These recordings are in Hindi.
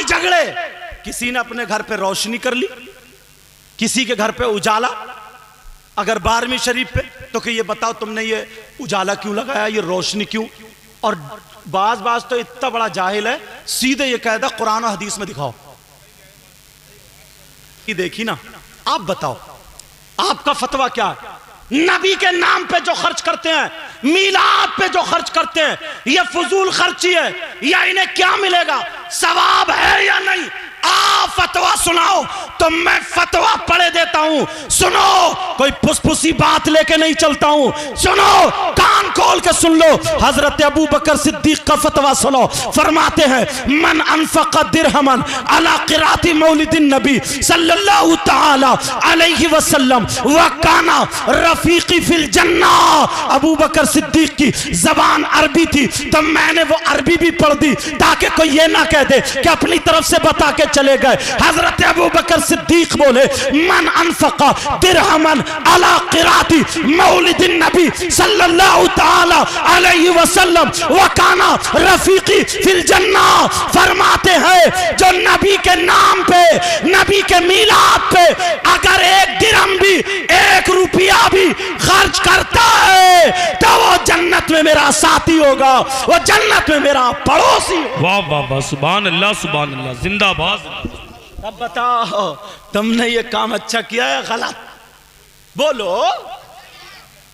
लड़ाई झगड़े, किसी ने अपने घर पे रोशनी कर ली, किसी के घर पे उजाला। अगर 12वीं शरीफ पे तो कि ये बताओ तुमने ये उजाला क्यों लगाया, ये रोशनी क्यों? और बाज तो इतना बड़ा जाहिल है, सीधे ये कहता कुरान और हदीस में दिखाओ कि देखी ना। आप बताओ आपका फतवा क्या है? नबी के नाम पे जो खर्च करते हैं, मीलाद पे जो खर्च करते हैं, ये फजूल खर्ची है या इन्हें क्या मिलेगा, सवाब है या नहीं? फतवा सुनाओ तो मैं फतवा पढ़े देता हूं। सुनो, कोई फुसफुसी बात लेके नहीं चलता हूं। सुनो, कान खोल के सुन लो। हजरत अबू बकर सिद्दीक का फतवा सुनो। फरमाते हैं मन अनफक़ दिरहमन अला क़िराअति मौलिदिन नबी सल्लल्लाहु तआला अलैहि वसल्लम व काना रफीकी फिल जन्ना। अबू बकर सिद्दीक की जबान अरबी थी तो मैंने वो अरबी भी पढ़ दी ताकि कोई ये ना कह दे कि अपनी तरफ से बता के चले गए। हजरत अबू बकर सिद्दीक बोले मन अनफक़ दिरहमन अला क़िराअति मौलिदिन नबी सल्लल्लाहु तआला अलैहि वसल्लम व काना रफीकी फिल जन्ना। फरमाते हैं जो नबी के नाम पे, नबी के मीलाद पे अगर 1 दिरहम भी, 1 रुपया भी खर्च करता है तो वो जन्नत में मेरा साथी होगा, वो जन्नत में मेरा पड़ोसी। वाह वाह वाह, सुभान अल्लाह सुभान अल्लाह, जिंदाबाद। अब बताओ तुमने ये काम अच्छा किया है गलत? बोलो।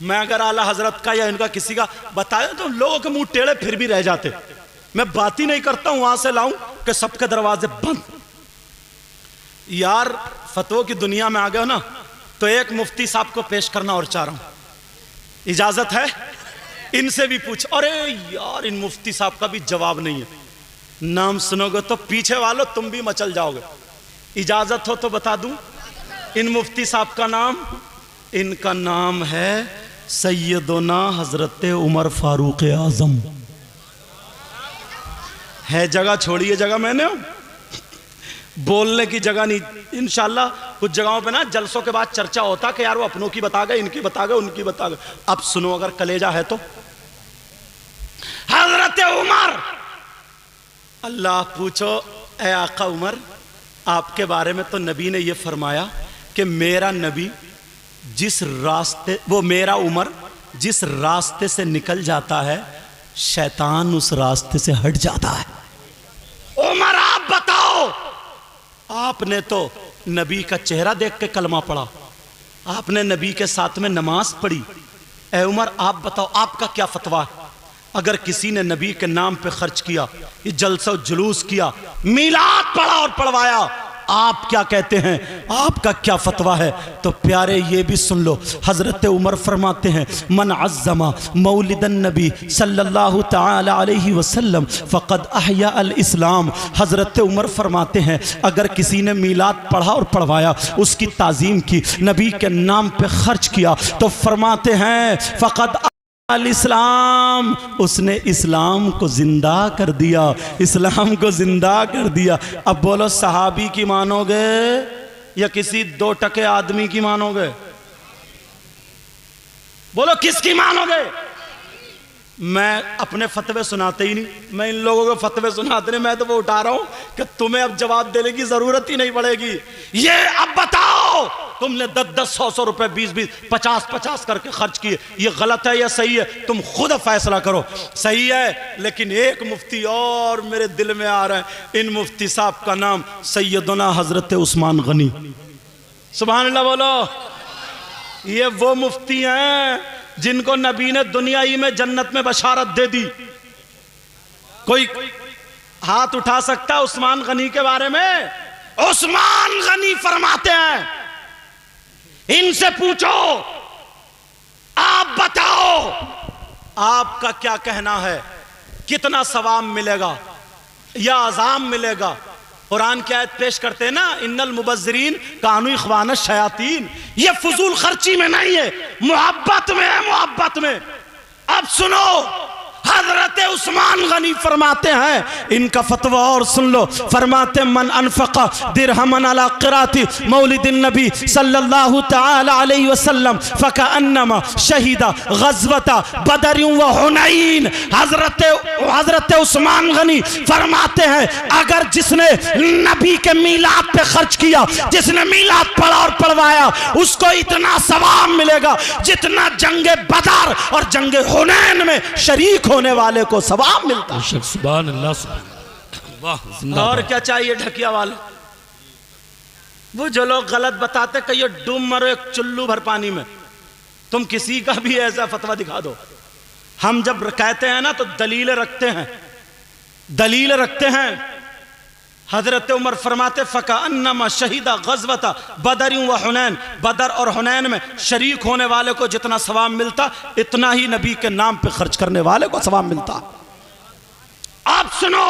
मैं अगर आला हजरत का या इनका किसी का बताया तो लोगों के मुंह टेढ़े फिर भी रह जाते। मैं बात ही नहीं करता हूं, वहां से लाऊं कि सबके दरवाजे बंद। यार फतवों की दुनिया में आ गए हो ना, तो एक मुफ्ती साहब को पेश करना और चाह रहा हूं, इजाजत है? इनसे भी पूछ। अरे यार इन मुफ्ती साहब का भी जवाब नहीं है। नाम सुनोगे तो पीछे वालों तुम भी मचल जाओगे। इजाजत हो तो बता दूं इन मुफ्ती साहब का नाम? इनका नाम है सैयदना हजरत उमर फारूक आजम। है जगह, छोड़िए जगह, मैंने बोलने की जगह नहीं। इंशाल्लाह कुछ जगहों पे ना जलसों के बाद चर्चा होता कि यार वो अपनों की बता गए, इनकी बता गए, उनकी बता गए। अब सुनो, अगर कलेजा है तो हजरत उमर। अल्लाह पूछो ए आका उमर, आपके बारे में तो नबी ने ये फरमाया कि मेरा नबी जिस रास्ते, वो मेरा उमर जिस रास्ते से निकल जाता है शैतान उस रास्ते से हट जाता है। उमर आप बताओ, आपने तो नबी का चेहरा देख के कलमा पढ़ा, आपने नबी के साथ में नमाज पढ़ी। ए उमर आप बताओ आपका क्या फतवा है? अगर किसी ने नबी के नाम पे खर्च किया, ये जलसा जुलूस किया, मीलाद पढ़ा और पढ़वाया, आप क्या कहते हैं? आपका क्या फतवा है? तो प्यारे ये भी सुन लो। हजरत उमर फरमाते हैं मन अज़्ज़मा मौलिदन नबी सल्लल्लाहु तआला अलैहि वसल्लम फ़क़द अहया अल इस्लाम। हजरत उमर फरमाते हैं अगर किसी ने मीलाद पढ़ा और पढ़वाया, उसकी ताज़ीम की, नबी के नाम पे खर्च किया, तो फरमाते हैं फ़क़द अल इस्लाम, उसने इस्लाम को जिंदा कर दिया, इस्लाम को जिंदा कर दिया। अब बोलो सहाबी की मानोगे या किसी 2 टके आदमी की मानोगे? बोलो किसकी मानोगे? मैं अपने फतवे सुनाते ही नहीं, मैं इन लोगों के फतवे सुनाते नहीं। मैं तो वो उठा रहा हूं कि तुम्हें अब जवाब देने की जरूरत ही नहीं पड़ेगी। ये अब बताओ तुमने 10-10, 100-100 रुपए, 20-20, 50-50 करके खर्च किए, ये गलत है या सही है? तुम खुद फैसला करो। सही है, लेकिन एक मुफ्ती और मेरे दिल में आ रहा है। इन मुफ्ती साहब का नाम सैयदना हजरत उस्मान गनी। सुभान अल्लाह बोलो। ये वो मुफ्ती हैं जिनको नबी ने दुनिया ही में जन्नत में बशारत दे दी। कोई हाथ उठा सकता है उस्मान गनी के बारे में? उस्मान गनी फरमाते हैं इनसे पूछो, आप बताओ आपका क्या कहना है, कितना सवाब मिलेगा या अजाम मिलेगा? कुरान की आयत पेश करते हैं ना, इन्नल मुबज्जिरीन कानू इख्वान शयातीन। ये फजूल खर्ची में नहीं है, मोहब्बत में है, मोहब्बत में। अब सुनो, हजरत उस्मान गनी फरमाते हैं, इनका फतवा और सुन लो। फरमाते मन अनफका दिरहमन अला क़िराती मौलिदिन नबी सल्लल्लाहु तआला अलैहि वसल्लम फकअन्नमा शहीदा गज़वता बदर व हुनैन। हजरत उस्मान गनी फरमाते हैं, अगर जिसने नबी के मीलाद पे खर्च किया, जिसने मीलाद पढ़ा और पढ़वाया, उसको इतना सवाब मिलेगा जितना जंगे बदर और जंगे हुनैन में शरीक होने वाले को सवाब मिलता है। सुभान अल्लाह, वाह, और जिंदाबाद। क्या चाहिए ढकिया वाले? वो जो लोग गलत बताते, कहिए डूब मरो एक चुल्लू भर पानी में। तुम किसी का भी ऐसा फतवा दिखा दो। हम जब कहते हैं ना तो दलील रखते हैं, दलील रखते हैं। हजरत उमर फरमाते फकअन्नमा शहीदा गज़वता बदर व हुनैन, बदर और हुनैन में शरीक होने वाले को जितना सवाब मिलता, इतना ही नबी के नाम पे खर्च करने वाले को सवाब मिलता। आप सुनो,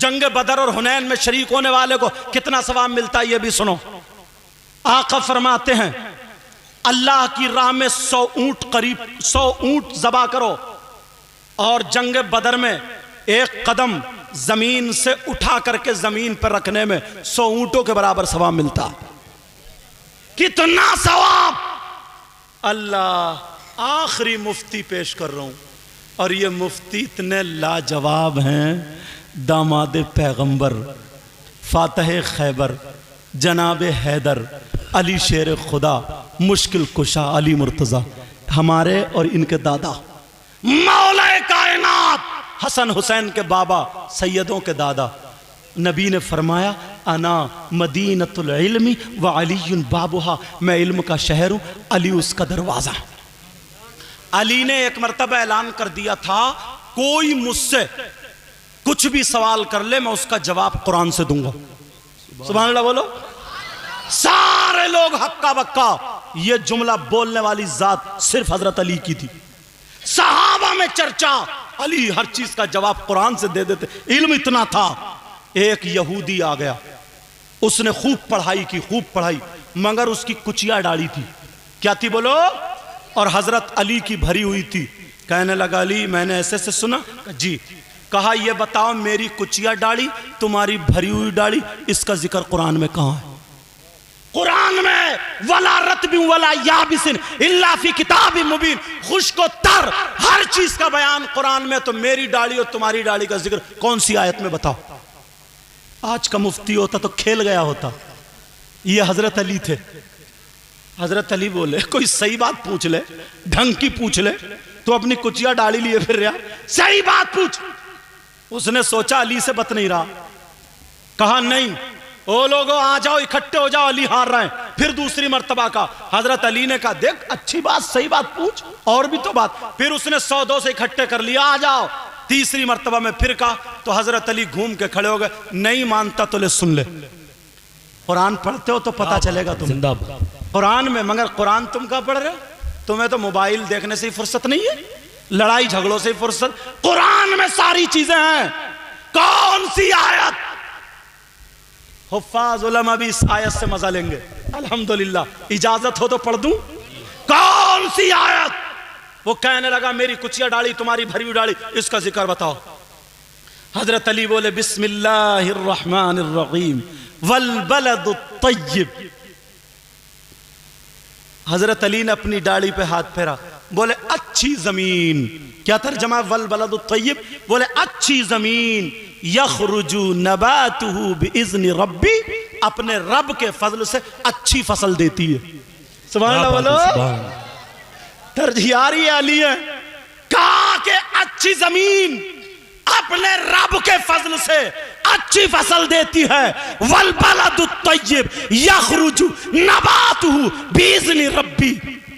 जंग बदर और हुनैन में शरीक होने वाले को कितना सवाब मिलता, ये भी सुनो। आका फरमाते हैं, अल्लाह की राह में 100 ऊंट, करीब 100 ऊंट ज़बा करो, और जंग बदर में एक कदम जमीन से उठा करके जमीन पर रखने में 100 ऊंटों के बराबर सवाब मिलता। कितना सवाब! अल्लाह आखिरी मुफ्ती पेश कर रहा हूं, और ये मुफ्ती इतने लाजवाब हैं। दामाद पैगंबर, फातह खैबर, जनाब हैदर, अली शेर खुदा, मुश्किल कुशा अली मुर्तज़ा, हमारे और इनके दादा मौला कायनात हसन हुसैन के बाबा, सैयदों के दादा। नबी ने फरमाया, अना मदीनतुल इल्मी व अलीयुन बाबुहा, मैं इल्म का शहर हूं, अली उसका दरवाजा। अली ने एक मर्तबा ऐलान कर दिया था, कोई मुझसे कुछ भी सवाल कर ले, मैं उसका जवाब कुरान से दूंगा। सुभान अल्लाह बोलो। सारे लोग हक्का बक्का। ये जुमला बोलने वाली जात सिर्फ हजरत अली की थी। सहाबा में चर्चा, अली हर चीज का जवाब कुरान से दे देते, इल्म इतना था। एक यहूदी आ गया, उसने खूब पढ़ाई की, खूब पढ़ाई, मगर उसकी कुचिया डाली थी। क्या थी बोलो? और हजरत अली की भरी हुई थी। कहने लगा, अली मैंने ऐसे से सुना। जी। कहा, ये बताओ मेरी कुचिया डाली, तुम्हारी भरी हुई डाली, इसका जिक्र कुरान में कहां है? कुरान में वला रत्बिन वला याबिसिन इल्ला फी किताबिन मुबीन, खुश्क तर हर चीज का बयान कुरान में। तो मेरी डाली और तुम्हारी डाली का जिक्र कौन सी आयत में बताओ? आज का मुफ्ती होता तो खेल गया होता। ये हजरत अली थे। हजरत अली बोले, कोई सही बात पूछ ले, ढंग की पूछ ले, तो अपनी कुचिया डाली लिए फिर रहा, सही बात पूछ। उसने सोचा अली से बत नहीं रहा, कहा नहीं, ओ लोगों आ जाओ, इकट्ठे हो जाओ, अली हार रहे हैं। फिर दूसरी मर्तबा का हजरत अली ने कहा, देख अच्छी बात, सही बात पूछ, और भी तो बात। फिर उसने 100-2 से इकट्ठे कर लिया, आ जाओ। तीसरी मर्तबा में फिर कहा, तो हजरत अली घूम के खड़े हो गए, नहीं मानता तो ले सुन ले, कुरान पढ़ते हो तो पता चलेगा तुम कुरान में। मगर कुरान तुम क्या पढ़ रहे हो? तुम्हें तो मोबाइल देखने से ही फुर्सत नहीं है, लड़ाई झगड़ों से ही फुर्सत। कुरान में सारी चीजें हैं। कौन सी आयत? हुफ्फाज उलमा भी इस आयत से मजा लेंगे, अल्हम्दुलिल्लाह। इजाजत हो तो पढ़ दूं? कौन सी आयत? वो कहने लगा, मेरी कुचिया डाली, तुम्हारी भरी हुई डाली, इसका जिक्र बताओ। हजरत अली बोले, बिस्मिल्लाहिर रहमानिर रहीम वल बलदुत तय्यिब। हजरत अली ने अपनी डाली पे हाथ फेरा, बोले अच्छी जमीन। क्या तर्जमा वल बलदुत तय्यिब? बोले अच्छी जमीन, यखरुजु नबातुहु बिइज़्नि रब्बी, अपने रब के फजल से अच्छी फसल देती है। सुभान अल्लाह बोलो। तर्जियारी अली है, कहा कि अच्छी जमीन अपने रब के फजल से अच्छी फसल देती है। वल बलदुत तय्यिब यखरुजु नबातुहु बिइज़्नि रब्बी,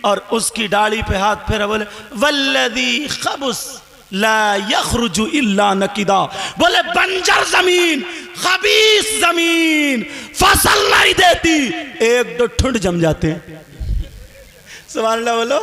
और उसकी डाली पे हाथ फेरा, बोले वल्लज़ी खबुस ला यखरुजु इल्ला नकिदा। बोले बंजर जमीन, खबीस जमीन फसल नहीं देती, एक दो ठुंड जम जाते हैं। सुभान अल्लाह बोलो।